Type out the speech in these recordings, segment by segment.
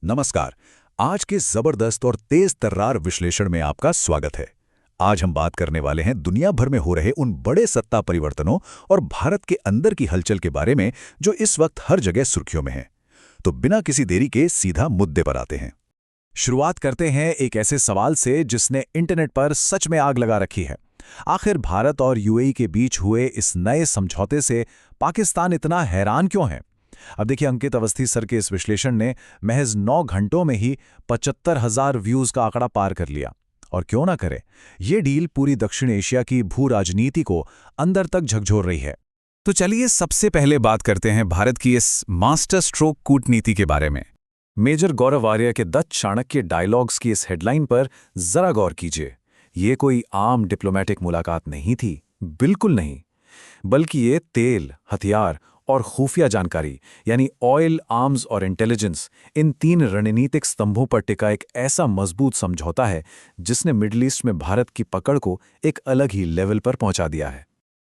नमस्कार। आज के जबरदस्त और तेज तर्रार विश्लेषण में आपका स्वागत है। आज हम बात करने वाले हैं दुनिया भर में हो रहे उन बड़े सत्ता परिवर्तनों और भारत के अंदर की हलचल के बारे में जो इस वक्त हर जगह सुर्खियों में है। तो बिना किसी देरी के सीधा मुद्दे पर आते हैं। शुरुआत करते हैं एक ऐसे सवाल से जिसने इंटरनेट पर सच में आग लगा रखी है। आखिर भारत और यूएई के बीच हुए इस नए समझौते से पाकिस्तान इतना हैरान क्यों है? अब देखिए, अंकित अवस्थी सर के इस विश्लेषण ने महज 9 घंटों में ही 75,000 व्यूज का आंकड़ा पार कर लिया। और क्यों ना करे, ये डील पूरी दक्षिण एशिया की भू राजनीति को अंदर तक झकझोर रही है। तो चलिए सबसे पहले बात करते हैं भारत की इस मास्टर स्ट्रोक कूटनीति के बारे में। मेजर गौरव आर्य के दत्त चाणक्य डायलॉग्स की इस हेडलाइन पर जरा गौर कीजिए। ये कोई आम डिप्लोमेटिक मुलाकात नहीं थी, बिल्कुल नहीं, बल्कि ये तेल, हथियार और खुफिया जानकारी यानी ऑयल, आर्म्स और इंटेलिजेंस, इन 3 रणनीतिक स्तंभों पर टिका एक ऐसा मजबूत समझौता है जिसने मिडिल ईस्ट में भारत की पकड़ को एक अलग ही लेवल पर पहुंचा दिया है।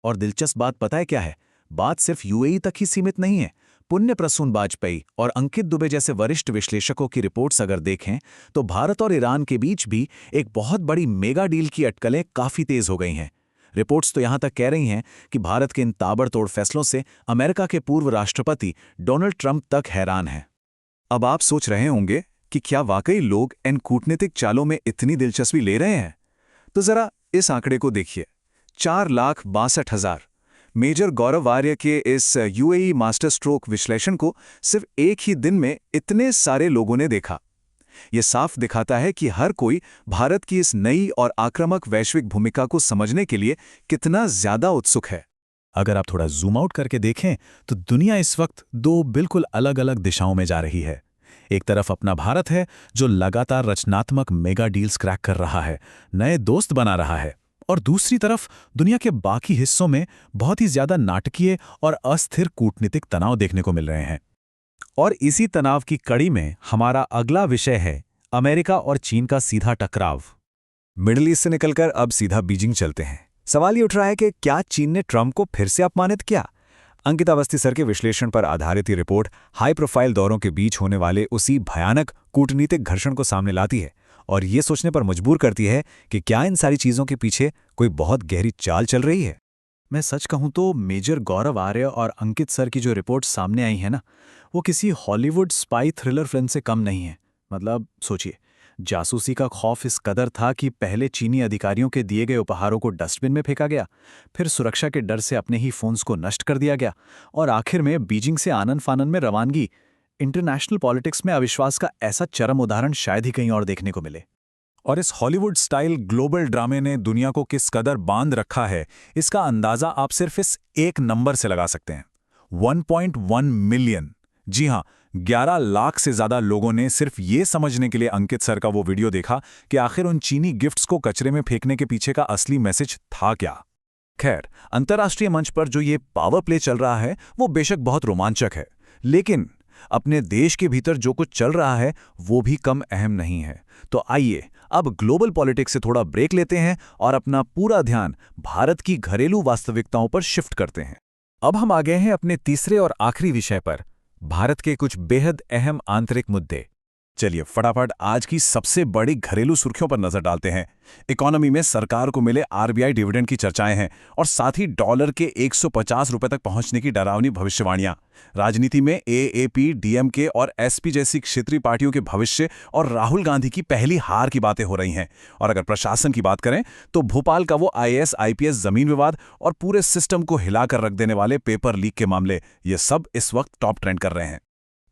और दिलचस्प बात पता है क्या है? बात सिर्फ यूएई तक ही सीमित नहीं है। पुण्य प्रसून वाजपेयी और अंकित दुबे जैसे वरिष्ठ विश्लेषकों की रिपोर्ट्स अगर देखें तो भारत और ईरान के बीच भी एक बहुत बड़ी मेगा डील की अटकलें काफी तेज हो गई हैं। रिपोर्ट्स तो यहां तक कह रही हैं कि भारत के इन ताबड़तोड़ फैसलों से अमेरिका के पूर्व राष्ट्रपति डोनाल्ड ट्रंप तक हैरान हैं। अब आप सोच रहे होंगे कि क्या वाकई लोग इन कूटनीतिक चालों में इतनी दिलचस्पी ले रहे हैं? तो जरा इस आंकड़े को देखिए, 4,62,000। मेजर गौरव आर्य के इस यूएई मास्टर स्ट्रोक विश्लेषण को सिर्फ एक ही दिन में इतने सारे लोगों ने देखा। ये साफ दिखाता है कि हर कोई भारत की इस नई और आक्रामक वैश्विक भूमिका को समझने के लिए कितना ज्यादा उत्सुक है। अगर आप थोड़ा जूम आउट करके देखें तो दुनिया इस वक्त 2 बिल्कुल अलग अलग दिशाओं में जा रही है। एक तरफ अपना भारत है जो लगातार रचनात्मक मेगा डील्स क्रैक कर रहा है, नए दोस्त बना रहा है, और दूसरी तरफ दुनिया के बाकी हिस्सों में बहुत ही ज्यादा नाटकीय और अस्थिर कूटनीतिक तनाव देखने को मिल रहे हैं। और इसी तनाव की कड़ी में हमारा अगला विषय है अमेरिका और चीन का सीधा टकराव। मिडिल ईस्ट से निकलकर अब सीधा बीजिंग चलते हैं। सवाल ये उठ रहा है कि क्या चीन ने ट्रंप को फिर से अपमानित किया? अंकित अवस्थी सर के विश्लेषण पर आधारित ये रिपोर्ट हाई प्रोफाइल दौरों के बीच होने वाले उसी भयानक कूटनीतिक घर्षण को सामने लाती है और ये सोचने पर मजबूर करती है कि क्या इन सारी चीजों के पीछे कोई बहुत गहरी चाल चल रही है। मैं सच कहूं तो मेजर गौरव आर्य और अंकित सर की जो रिपोर्ट सामने आई है ना, वो किसी हॉलीवुड स्पाई थ्रिलर फिल्म से कम नहीं है। मतलब सोचिए, जासूसी का खौफ इस कदर था कि पहले चीनी अधिकारियों के दिए गए उपहारों को डस्टबिन में फेंका गया, फिर सुरक्षा के डर से अपने ही फोन्स को नष्ट कर दिया गया, और आखिर में बीजिंग से आनन फानन में रवानगी। इंटरनेशनल पॉलिटिक्स में अविश्वास का ऐसा चरम उदाहरण शायद ही कहीं और देखने को मिले। और इस हॉलीवुड स्टाइल ग्लोबल ड्रामे ने दुनिया को किस कदर बांध रखा है, इसका अंदाजा आप सिर्फ इस एक नंबर से लगा सकते हैं, 1.1 मिलियन। जी हां, 11 लाख से ज्यादा लोगों ने सिर्फ ये समझने के लिए अंकित सर का वो वीडियो देखा कि आखिर उन चीनी गिफ्ट्स को कचरे में फेंकने के पीछे का असली मैसेज था क्या। खैर, अंतर्राष्ट्रीय मंच पर जो ये पावर प्ले चल रहा है वो बेशक बहुत रोमांचक है, लेकिन अपने देश के भीतर जो कुछ चल रहा है वो भी कम अहम नहीं है। तो आइए अब ग्लोबल पॉलिटिक्स से थोड़ा ब्रेक लेते हैं और अपना पूरा ध्यान भारत की घरेलू वास्तविकताओं पर शिफ्ट करते हैं। अब हम आ गए हैं अपने तीसरे और आखिरी विषय पर, भारत के कुछ बेहद अहम आंतरिक मुद्दे। चलिए फटाफट आज की सबसे बड़ी घरेलू सुर्खियों पर नजर डालते हैं। इकोनॉमी में सरकार को मिले आरबीआई डिविडेंड की चर्चाएं हैं और साथ ही डॉलर के 150 रुपए तक पहुंचने की डरावनी भविष्यवाणियां। राजनीति में एएपी, डीएमके और एसपी जैसी क्षेत्रीय पार्टियों के भविष्य और राहुल गांधी की पहली हार की बातें हो रही हैं। और अगर प्रशासन की बात करें तो भोपाल का वो आईएएस आईपीएस जमीन विवाद और पूरे सिस्टम को हिलाकर रख देने वाले पेपर लीक के मामले, ये सब इस वक्त टॉप ट्रेंड कर रहे हैं।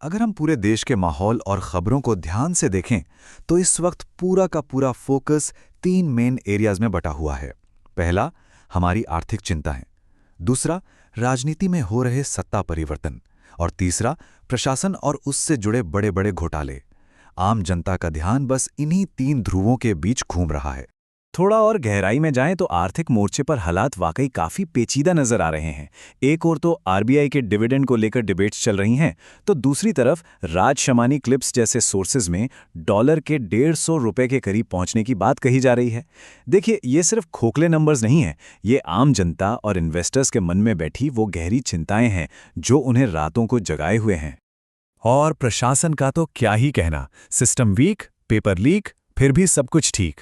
अगर हम पूरे देश के माहौल और खबरों को ध्यान से देखें तो इस वक्त पूरा का पूरा फोकस 3 मेन एरियाज में बटा हुआ है। पहला, हमारी आर्थिक चिंताएं। दूसरा, राजनीति में हो रहे सत्ता परिवर्तन। और तीसरा, प्रशासन और उससे जुड़े बड़े बड़े घोटाले। आम जनता का ध्यान बस इन्हीं 3 ध्रुवों के बीच घूम रहा है। थोड़ा और गहराई में जाएं तो आर्थिक मोर्चे पर हालात वाकई काफी पेचीदा नजर आ रहे हैं। एक ओर तो आरबीआई के डिविडेंड को लेकर डिबेट्स चल रही हैं, तो दूसरी तरफ राज शमानी क्लिप्स जैसे सोर्सेज में डॉलर के 150 रुपए के करीब पहुंचने की बात कही जा रही है। देखिए, ये सिर्फ खोखले नंबर्स नहीं हैं, ये आम जनता और इन्वेस्टर्स के मन में बैठी वो गहरी चिंताएं हैं जो उन्हें रातों को जगाए हुए हैं। और प्रशासन का तो क्या ही कहना, सिस्टम वीक, पेपर लीक, फिर भी सब कुछ ठीक।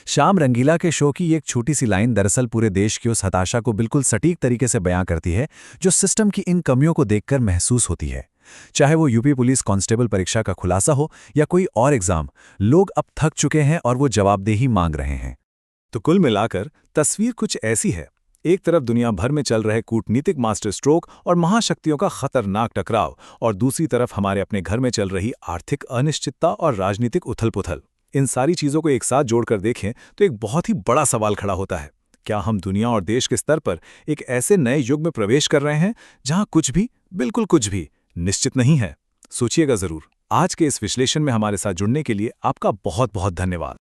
श्याम रंगीला के शो की एक छोटी सी लाइन दरअसल पूरे देश की उस हताशा को बिल्कुल सटीक तरीके से बयां करती है, जो सिस्टम की इन कमियों को देखकर महसूस होती है। चाहे वो यूपी पुलिस कांस्टेबल परीक्षा का खुलासा हो या कोई और एग्जाम, लोग अब थक चुके हैं और वो जवाबदेही मांग रहे हैं। तो कुल मिलाकर तस्वीर कुछ ऐसी है। एक तरफ दुनिया भर में चल रहे कूटनीतिक मास्टर स्ट्रोक और महाशक्तियों का खतरनाक टकराव, और दूसरी तरफ हमारे अपने घर में चल रही आर्थिक अनिश्चितता और राजनीतिक उथल-पुथल। इन सारी चीजों को एक साथ जोड़कर देखें तो एक बहुत ही बड़ा सवाल खड़ा होता है। क्या हम दुनिया और देश के स्तर पर एक ऐसे नए युग में प्रवेश कर रहे हैं जहां कुछ भी, बिल्कुल कुछ भी निश्चित नहीं है? सोचिएगा जरूर। आज के इस विश्लेषण में हमारे साथ जुड़ने के लिए आपका बहुत बहुत धन्यवाद।